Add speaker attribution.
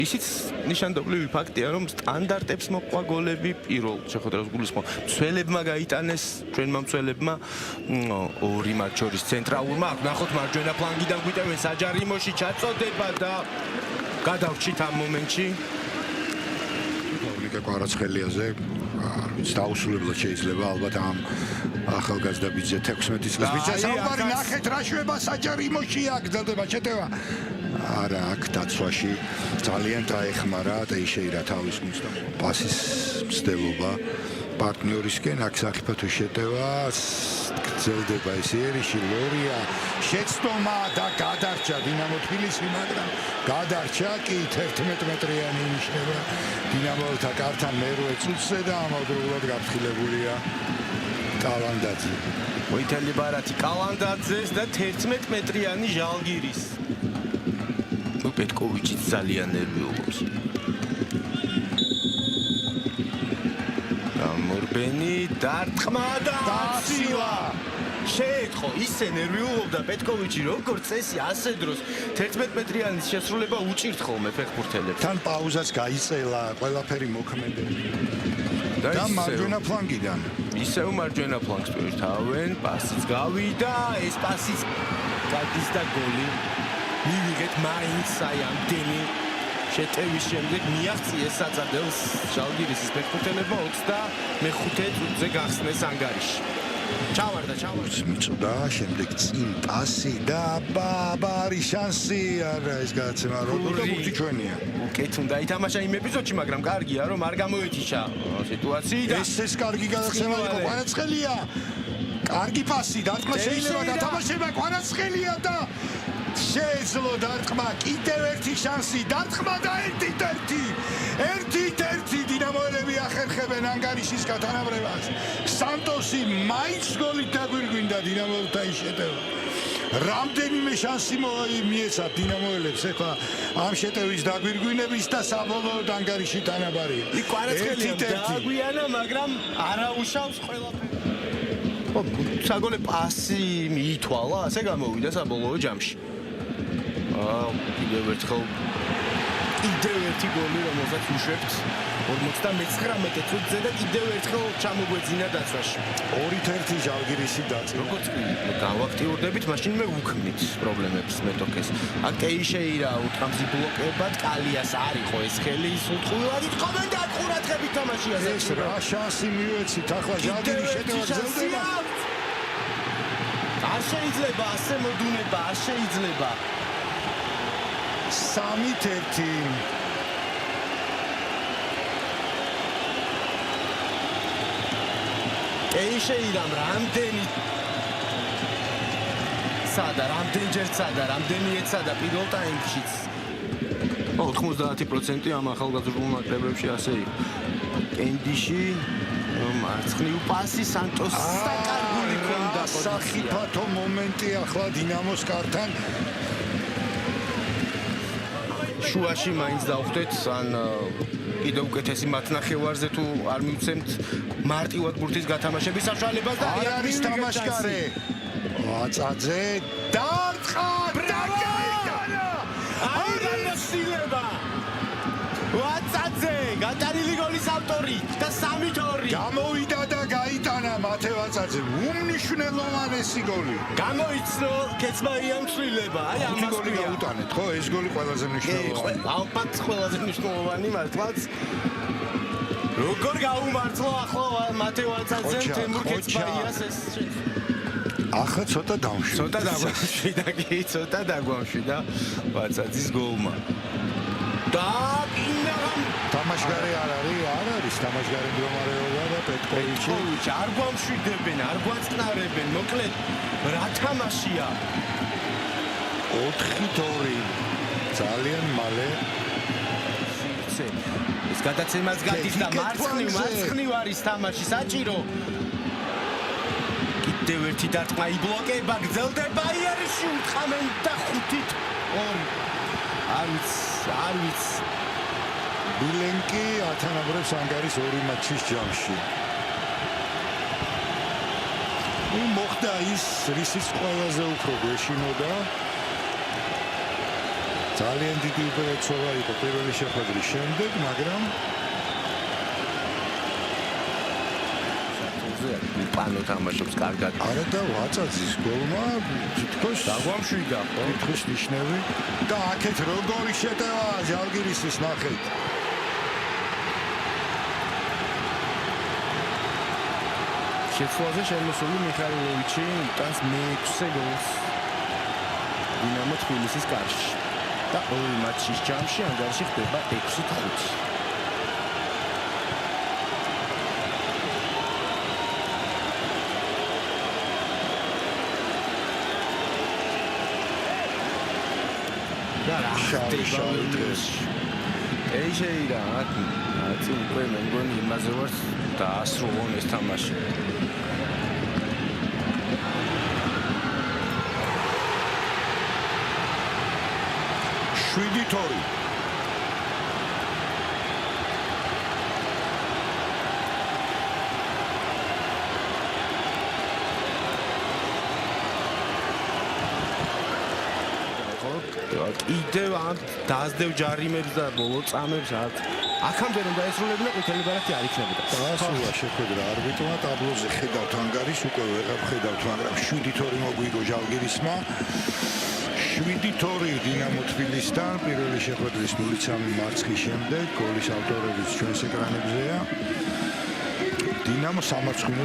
Speaker 1: ისიც ნიშანდობლივი ფაქტია, რომ სტანდარტებს მოყვა გოლები პირველ შეხვედრას გულისხმობ. მცველებმა გაიტანეს ჩვენმა მცველებმა ორი მათ შორის ცენტრალურმა. ნახოთ მარჯვენა ფლანგიდან გვიტევენ საჯარიმოში ჩაწოდება და გადავრჩით ამ მომენტში.
Speaker 2: ლიკა კვარაცხელიაზე დაუსრულებლად შეიძლება ალბათ ამ ახალგაზრდა ბიჭზე 16 წლის ბიჭზე საუბარი ნახეთ რა შვება საჯარიმოში აქ გრძელდება შეტევა. არა აქ დაცვაში ძალიან დაეხმარა და ისეირა თავის გუნდს და პასის მცდელობა პარტნიორისკენ აქ საფრთხე შეტევა გრძელდება ეს ერიში ლორია შეცდომა და გადარჩა დინამო თბილისი მაგრამ გადარჩა კი 11 მეტრიანი ინიშნება დინამოთა კართან მერვე წუთზე და ამავდროულად გაფრთხილებულია კალანდაძე
Speaker 1: მოითელი ბარათი კალანდაძეს და 11 მეტრიანი ჟალგირის პეტკოვიჩი ძალიან ნერვიულობს. გამორბენი დარტყმა და აცილა. შეეთხო ისე ნერვიულობდა პეტკოვიჩი როგორც წესი ასე დროს 11 მეტრიანის შესრულება უჭირთ ხოლმე ფეხბურთელებს.
Speaker 2: თან პაუზას გაიწელა, ყველაფერი მოქმედები. და მარჯვენა ფლანგიდან.
Speaker 1: ისევ მარჯვენა ფლანგს პირთავენ, პასიც გავიდა, ეს პასიც გადის და გოლი. მივიღეთ მაინც აი ამდენი შეტევის შემდეგ მიაღწიეს საწადელს ჟალგირისის ფეხბურთელებმა 25 წუთზე გახსნეს ანგარიში. ჩავარდა
Speaker 2: მიწოდა, შემდეგ წინ პასი და ბაბარი შანსი არა ეს გადაცემა როგორ გუგდი ჩვენია.
Speaker 1: უკეთ უნდა ითამაშა იმ ეპიზოდში, მაგრამ კარგია რომ არ გამოეთიშა სიტუაციიდან.
Speaker 2: ეს კარგი გადაცემა იყო კვარაცხელია. კარგი პასი დარტყმა შეიძლება გათამაშება კვარაცხელია და შეეძლო დარტყმა კიდევ ერთი შანსი დარტყმა და 1-1 დინამოელები ახერხებენ ანგარიშის გათანაბრებას სანტოსი მაინც გოლით დაგვირგვინდა დინამოელთა შეტევა რამდენიმე შანსი მიეცა დინამოელებს ეხლა ამ შეტევის დაგვირგვინების და საბოლოოდ ანგარიში თანაბარია
Speaker 1: იქ კვარაცხელია დაგვიანა მაგრამ არაუშავს ყველაფერს საგოლე პასი მიითვალა ასე გამოვიდა საბოლოო ჯამში კიდევ ერთი გოლი რომელსაც უშვებთ 59 წუთზე და კიდევ ერთხელ ჩამოგვეძინა დაცვაში
Speaker 2: 2-1 ჟალგირისი დაწყება
Speaker 1: როგორც გავაქტიურდებით მაშინ მე უქმნით პრობლემებს მეტოქეს აქ ტეიშეირა უთამზი ბლოკებად კალიას არ იყო ეს ხელი სულტყვილად იყვნენ და ყურადღებით თამაშია
Speaker 2: ეს რა შანსი მივეცით ახლა ჟალგირის შეტევა გრძელდება
Speaker 1: არ შეიძლება ასე მოდუნება არ შეიძლება
Speaker 2: 3-1
Speaker 1: ეიშეირამ რამდენი სადა რამდენჯერ სადა რამდენი ეცადა პირველ ტაიმშიც 90% ამ ახალგაზრდულ ნაკრებებში ასე იყო კენდიში მარცხნივ პასი სანტოს საკარგული ქონდა
Speaker 2: სახიფათო მომენტი ახლა დინამოს კართან
Speaker 1: შუაში მაინც დავხვდეთ ან კიდევ უკეთესი მათნახევარზე თუ არ მივცემთ მარტივად ბურთის გათამაშების საშუალებას და
Speaker 2: არ არის თამაშგარე ვაწაძე დარტყა და გაიტანა
Speaker 1: აი განსილება ვაწაძე გატარილი გოლის ავტორი და 3-2
Speaker 2: გამოვიდა და გაიტანა მათე ვაწაძე უმნიშვნელოვანესი გოლი
Speaker 1: გამოიცნო კეცმაიან ცვლილება აი ამას
Speaker 2: გოლი გაუტანეთ ხო ეს გოლი ყველაზე მნიშვნელოვანი
Speaker 1: ალბათ ყველაზე მნიშვნელოვანი მართლაც როგორ გაუმართლა ახლა მათე ვაწაძემ თემურ კეცმაიას ეს
Speaker 2: ახლა ცოტა
Speaker 1: დაგვამშვიდა კი ცოტა დაგვამშვიდა ვაწაძის გოლმა და
Speaker 2: თამაშგარე არ არის თამაშგარე მდგომარეობა და პეტკოვიჩი
Speaker 1: არ გვამშვიდებენ არ გვაწნარებენ მოკლედ რა თამაშია
Speaker 2: 4-2 ძალიან მალე
Speaker 1: ეს გადაცემაც გადის და მარცხნივ არის თამაში საჭირო კიდევ ერთი დარტყმა იბლოკება გრძელდება იერიში უთხრამენ და 5-2 არ ვიცი
Speaker 2: ბილენკი ათანაბრებს ანგარის 2 მატჩის ჯამში. მოხდა ის რისიც ყველაზე უფრო გვეშინოდა. ძალიან დიდი უპირატესობა იყო პირველი შეხვედრის შემდეგ, მაგრამ
Speaker 1: პანო თამაშობს კარგად.
Speaker 2: არა და ვაწაძის გოლმა თითქოს
Speaker 1: დაგვამშვიდა ხო?
Speaker 2: თითქოს ნიშნები და აქეთ როგორი შეტევა ჟალგირისის ნახეთ.
Speaker 1: შეცვლაზე შემოსული მიხაილოვიჩი იტანს მე-6 გოლს დინამო თბილისის კარში და ორი მატჩის ჯამში ანგარიში ხდება 6-5.
Speaker 2: შავი დღეს.
Speaker 1: ეიშეირა, ათი უკვე მე მგონი იმაზე ვარ დაასრულონ ეს თამაში.
Speaker 2: შვიდი თორი.
Speaker 1: კიდევ ამ დაასდევ ჯარიმებს და ბოლო წამებს აქამდე რომ დაესრულებინა ყვითელი ბარათი არ იქნებოდა.
Speaker 2: დაასრულა შეხვედრა არბიტრმა ტაბლოზე ხედავთ ანგარიშს უკვე ვეღარ ხედავთ, მაგრამ 7 თორი მოგვიგო ჟალგირისმა. 7 თორი დინამო თბილისთან პირველი შეხვედრის 0-3 მარცხის შემდეგ გოლის ავტორებიც ჩვენს ეკრანებზეა. დინამო სამარცხინო